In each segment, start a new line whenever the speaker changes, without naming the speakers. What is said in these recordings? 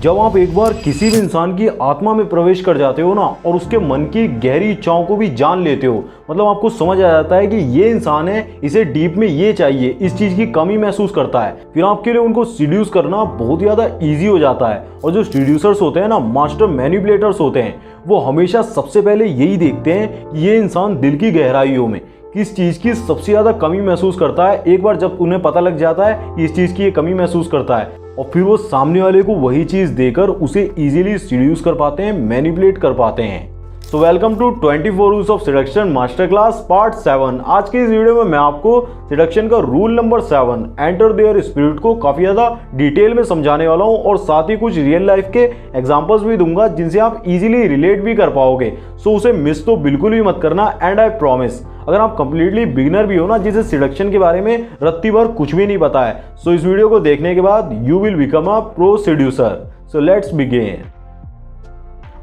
जब आप एक बार किसी भी इंसान की आत्मा में प्रवेश कर जाते हो ना और उसके मन की गहरी इच्छाओं को भी जान लेते हो, मतलब आपको समझ आ जाता है कि ये इंसान है, इसे डीप में ये चाहिए, इस चीज की कमी महसूस करता है, फिर आपके लिए उनको सीड्यूस करना बहुत ज्यादा इजी हो जाता है। और जो सीड्यूसर्स होते हैं ना, मास्टर मैनिपुलेटर्स होते हैं, वो हमेशा सबसे पहले यही देखते हैं कि ये इंसान दिल की गहराइयों में किस चीज़ की सबसे ज़्यादा कमी महसूस करता है। एक बार जब उन्हें पता लग जाता है कि इस चीज़ की ये कमी महसूस करता है, और फिर वो सामने वाले को वही चीज़ देकर उसे इजीली सीड्यूस कर पाते हैं, मैनिपुलेट कर पाते हैं। So welcome to 24 rules of seduction master class part 7। आज के इस वीडियो में मैं आपको सिडक्शन का rule number 7 enter their spirit को काफ़ी ज़्यादा डिटेल में समझाने वाला हूँ, और साथ ही कुछ रियल लाइफ के एग्जांपल्स भी दूंगा जिनसे आप इजीली रिलेट भी कर पाओगे। सो उसे मिस तो बिल्कुल भी मत करना। एंड आई प्रॉमिस, अगर आप कंप्लीटली बिगिनर भी हो ना, जिसे सिडक्शन के बारे में रत्ती भर कुछ भी नहीं पता है, सो इस वीडियो को देखने के बाद you will become a pro seducer. So let's begin.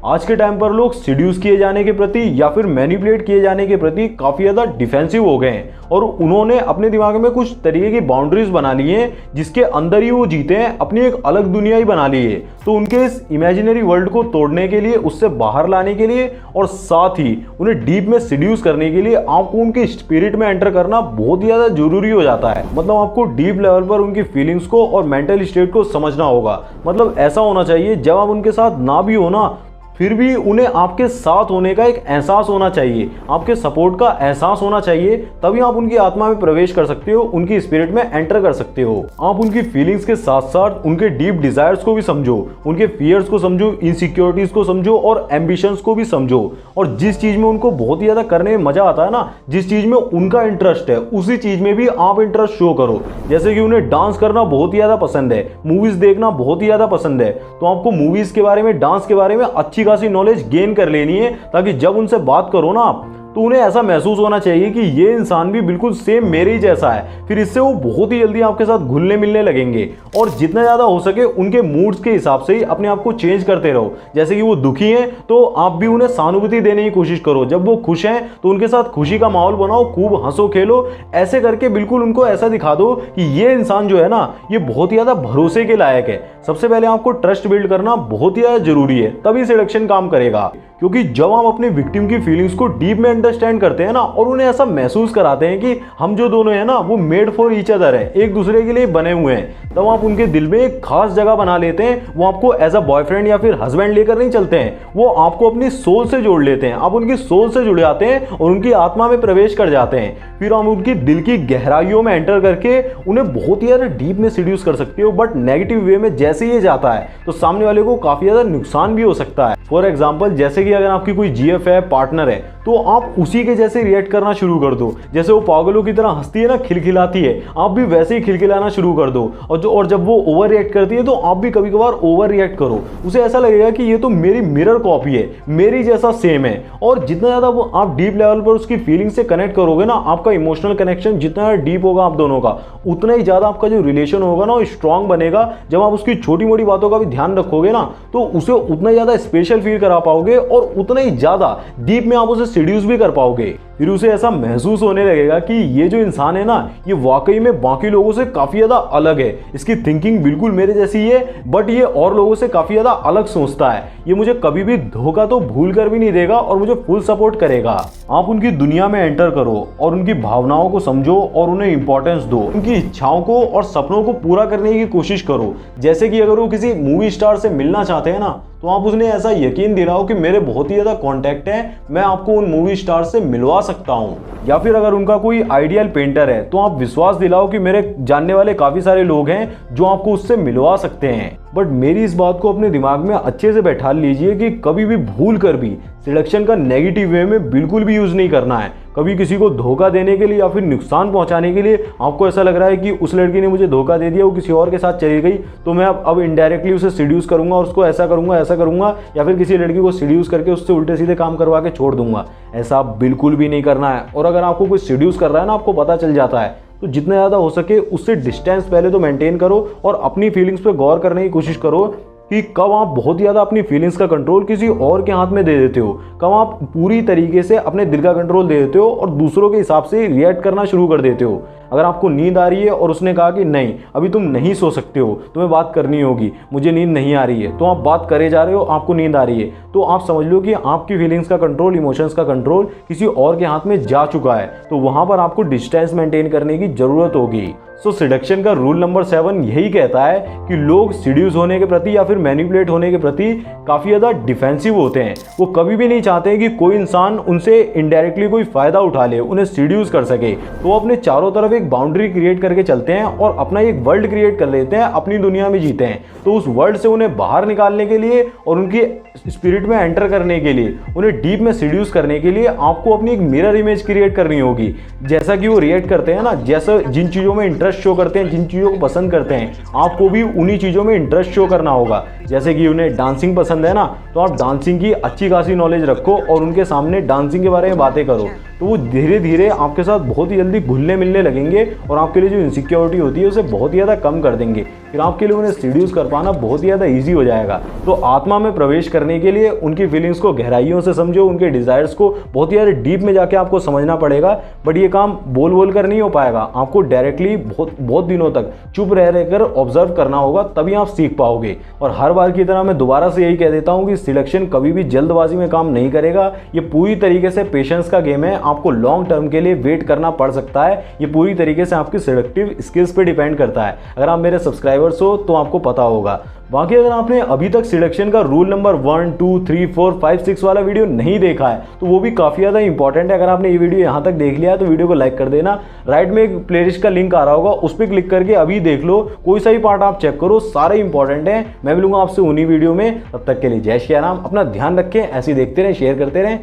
आज के टाइम पर लोग सीड्यूस किए जाने के प्रति या फिर मैनिपुलेट किए जाने के प्रति काफ़ी ज़्यादा डिफेंसिव हो गए हैं, और उन्होंने अपने दिमाग में कुछ तरीके की बाउंड्रीज बना ली हैं जिसके अंदर ही वो जीते हैं, अपनी एक अलग दुनिया ही बना ली है। तो उनके इस इमेजिनरी वर्ल्ड को तोड़ने के लिए, उससे बाहर लाने के लिए, और साथ ही उन्हें डीप में सीड्यूस करने के लिए आपको उनके स्पिरिट में एंटर करना बहुत ही ज़्यादा जरूरी हो जाता है। मतलब आपको डीप लेवल पर उनकी फीलिंग्स को और मेंटल स्टेट को समझना होगा। मतलब ऐसा होना चाहिए जब आप उनके साथ ना भी हो ना, फिर भी उन्हें आपके साथ होने का एक एहसास होना चाहिए, आपके सपोर्ट का एहसास होना चाहिए, तभी आप उनकी आत्मा में प्रवेश कर सकते हो, उनकी स्पिरिट में एंटर कर सकते हो। आप उनकी फीलिंग्स के साथ साथ उनके डीप डिजायर्स को भी समझो, उनके फियर्स को समझो, इनसिक्योरिटीज को समझो और एम्बिशंस को भी समझो। और जिस चीज में उनको बहुत ही ज्यादा करने में मजा आता है ना, जिस चीज में उनका इंटरेस्ट है, उसी चीज में भी आप इंटरेस्ट शो करो। जैसे कि उन्हें डांस करना बहुत ही ज्यादा पसंद है, मूवीज देखना बहुत ही ज्यादा पसंद है, तो आपको मूवीज के बारे में, डांस के बारे में अच्छी खासी नॉलेज गेन कर लेनी है, ताकि जब उनसे बात करो ना आप, तो उन्हें ऐसा महसूस होना चाहिए कि ये इंसान भी बिल्कुल सेम मेरे ही जैसा है। फिर इससे वो बहुत ही जल्दी आपके साथ घुलने मिलने लगेंगे। और जितना ज़्यादा हो सके उनके मूड्स के हिसाब से ही अपने आप को चेंज करते रहो। जैसे कि वो दुखी हैं तो आप भी उन्हें सहानुभूति देने की कोशिश करो, जब वो खुश हैं तो उनके साथ खुशी का माहौल बनाओ, खूब हंसो खेलो। ऐसे करके बिल्कुल उनको ऐसा दिखा दो कि ये इंसान जो है ना, ये बहुत ही ज़्यादा भरोसे के लायक है। सबसे पहले आपको ट्रस्ट बिल्ड करना बहुत ही ज़्यादा जरूरी है, तभी सिडक्शन काम करेगा। क्योंकि जब आप अपने विक्टिम की फीलिंग्स को डीप में अंडरस्टैंड करते हैं ना, और उन्हें ऐसा महसूस कराते हैं कि हम जो दोनों हैं ना, वो मेड फॉर ईच अदर है, एक दूसरे के लिए बने हुए हैं, तब आप उनके दिल में एक खास जगह बना लेते हैं। वो आपको एज अ बॉयफ्रेंड या फिर हस्बैंड लेकर नहीं चलते हैं, वो आपको अपनी सोल से जोड़ लेते हैं। आप उनकी सोल से जुड़ जाते हैं और उनकी आत्मा में प्रवेश कर जाते हैं। फिर हम उनकी दिल की गहराइयों में एंटर करके उन्हें बहुत ही ज़्यादा डीप में सीड्यूस कर सकते हो। बट नेगेटिव वे में जैसे ये जाता है तो सामने वाले को काफ़ी ज़्यादा नुकसान भी हो सकता है। फॉर एग्जाम्पल, जैसे कि अगर आपकी कोई जीएफ है, पार्टनर है, तो आप उसी के जैसे रिएक्ट करना शुरू कर दो। जैसे वो पागलों की तरह हंसती है ना, खिलखिलाती है, आप भी वैसे ही खिलखिलाना शुरू कर दो। और जब वो ओवर रिएक्ट करती है तो आप भी कभी कभार ओवर रिएक्ट करो। उसे ऐसा लगेगा कि ये तो मेरी मिरर कॉपी है, मेरी जैसा सेम है। और जितना ज़्यादा वो आप डीप लेवल पर उसकी फीलिंग से कनेक्ट करोगे ना, आपका इमोशनल कनेक्शन जितना डीप होगा आप दोनों का, उतना ही ज़्यादा आपका जो रिलेशन होगा ना, वो स्ट्रांग बनेगा। जब आप उसकी छोटी मोटी बातों का भी ध्यान रखोगे ना, तो उसे उतना ही ज़्यादा स्पेशल फील करा पाओगे, और उतना ही ज़्यादा डीप में आप उसे सीड्यूस भी कर पाओगे। फिर उसे ऐसा महसूस होने लगेगा कि ये जो इंसान है ना, ये वाकई में बाकी लोगों से काफ़ी ज़्यादा अलग है, इसकी थिंकिंग बिल्कुल मेरे जैसी है, बट ये और लोगों से काफ़ी ज़्यादा अलग सोचता है, ये मुझे कभी भी धोखा तो भूल कर भी नहीं देगा और मुझे फुल सपोर्ट करेगा। आप उनकी दुनिया में एंटर करो और उनकी भावनाओं को समझो और उन्हें इंपॉर्टेंस दो। उनकी इच्छाओं को और सपनों को पूरा करने की कोशिश करो। जैसे कि अगर वो किसी मूवी स्टार से मिलना चाहते हैं ना, तो आप उन्हें ऐसा यकीन दिलाओ कि मेरे बहुत ही ज़्यादा कॉन्टैक्ट हैं, मैं आपको उन मूवी स्टार से मिलवा सकता हूँ। या फिर अगर उनका कोई आइडियल पेंटर है, तो आप विश्वास दिलाओ कि मेरे जानने वाले काफ़ी सारे लोग हैं जो आपको उससे मिलवा सकते हैं। बट मेरी इस बात को अपने दिमाग में अच्छे से बैठा लीजिए कि कभी भी भूल कर भी सिडक्शन का नेगेटिव वे में बिल्कुल भी यूज़ नहीं करना है। कभी किसी को धोखा देने के लिए या फिर नुकसान पहुंचाने के लिए आपको ऐसा लग रहा है कि उस लड़की ने मुझे धोखा दे दिया, वो किसी और के साथ चली गई, तो मैं अब इनडायरेक्टली उसे सीड्यूस करूंगा और उसको ऐसा करूंगा, या फिर किसी लड़की को सीड्यूस करके उससे उल्टे सीधे काम करवा के छोड़ दूंगा। ऐसा बिल्कुल भी नहीं करना है। और अगर आपको कोई सीड्यूस कर रहा है ना, आपको पता चल जाता है, तो जितना ज़्यादा हो सके उससे डिस्टेंस पहले तो मेंटेन करो और अपनी फीलिंग्स पे गौर करने की कोशिश करो कि कब आप बहुत ज़्यादा अपनी फीलिंग्स का कंट्रोल किसी और के हाथ में दे देते हो, कब आप पूरी तरीके से अपने दिल का कंट्रोल दे देते हो और दूसरों के हिसाब से रिएक्ट करना शुरू कर देते हो। अगर आपको नींद आ रही है और उसने कहा कि नहीं अभी तुम नहीं सो सकते हो, तुम्हें बात करनी होगी, मुझे नींद नहीं आ रही है, तो आप बात करे जा रहे हो, आपको नींद आ रही है, तो आप समझ लो कि आपकी फीलिंग्स का कंट्रोल, इमोशंस का कंट्रोल किसी और के हाथ में जा चुका है। तो वहाँ पर आपको डिस्टेंस मेंटेन करने की ज़रूरत होगी। सो सिडक्शन का रूल नंबर 7 यही कहता है कि लोग सीड्यूस होने के प्रति या फिर मैनिपुलेट होने के प्रति काफ़ी ज़्यादा डिफेंसिव होते हैं। वो कभी भी नहीं चाहते कि कोई इंसान उनसे इनडायरेक्टली कोई फ़ायदा उठा ले, उन्हें सीड्यूस कर सके। तो वो अपने चारों तरफ एक बाउंड्री क्रिएट करके चलते हैं और अपना एक वर्ल्ड क्रिएट कर लेते हैं, अपनी दुनिया में जीते हैं। तो उस वर्ल्ड से उन्हें बाहर निकालने के लिए और उनके स्पिरिट में एंटर करने के लिए, उन्हें डीप में सीड्यूस करने के लिए आपको अपनी एक मिरर इमेज क्रिएट करनी होगी। जैसा कि वो रिएक्ट करते हैं ना, जैसा जिन चीज़ों में इंटरेस्ट शो करते हैं, जिन चीज़ों को पसंद करते हैं, आपको भी उन्हीं चीज़ों में इंटरेस्ट शो करना होगा। जैसे कि उन्हें डांसिंग पसंद है ना, तो आप डांसिंग की अच्छी खासी नॉलेज रखो और उनके सामने डांसिंग के बारे में बातें करो। तो वो धीरे धीरे आपके साथ बहुत ही जल्दी घुलने मिलने लगेंगे और आपके लिए जो इनसिक्योरिटी होती है उसे बहुत ही ज़्यादा कम कर देंगे। फिर आपके लिए उन्हें सीड्यूस कर पाना बहुत ही ज़्यादा ईजी हो जाएगा। तो आत्मा में प्रवेश करने के लिए उनकी फीलिंग्स को गहराइयों से समझो, उनके डिज़ायर्स को बहुत ही ज़्यादा डीप में जाके आपको समझना पड़ेगा। बट ये काम बोल बोल कर नहीं हो पाएगा, आपको डायरेक्टली बहुत दिनों तक चुप रह रहकर ऑब्जर्व करना होगा, तभी आप सीख पाओगे। और हर बार की तरह मैं दोबारा से यही कह देता हूँ कि सिलेक्शन कभी भी जल्दबाजी में काम नहीं करेगा। ये पूरी तरीके से पेशेंस का गेम है, आपको लॉन्ग टर्म के लिए वेट करना पड़ सकता है। ये पूरी तरीके से आपकी सिलेक्टिव स्किल्स पे डिपेंड करता है। अगर आप मेरे सब्सक्राइबर्स हो तो आपको पता होगा। बाकी अगर आपने अभी तक सिलेक्शन का रूल नंबर 1, 2, 3, 4, 5, 6 वाला वीडियो नहीं देखा है तो वो भी काफ़ी ज़्यादा इंपॉर्टेंट है। अगर आपने ये वीडियो यहाँ तक देख लिया है तो वीडियो को लाइक कर देना। राइट में एक प्लेलिस्ट का लिंक आ रहा होगा, उस पर क्लिक करके अभी देख लो, कोई सा भी पार्ट आप चेक करो, सारे इंपॉर्टेंट हैं। मैं मिलूंगा आपसे उन्हीं वीडियो में, तब तक के लिए जय श्री राम। अपना ध्यान रखें, ऐसे ही देखते रहें, शेयर करते रहें।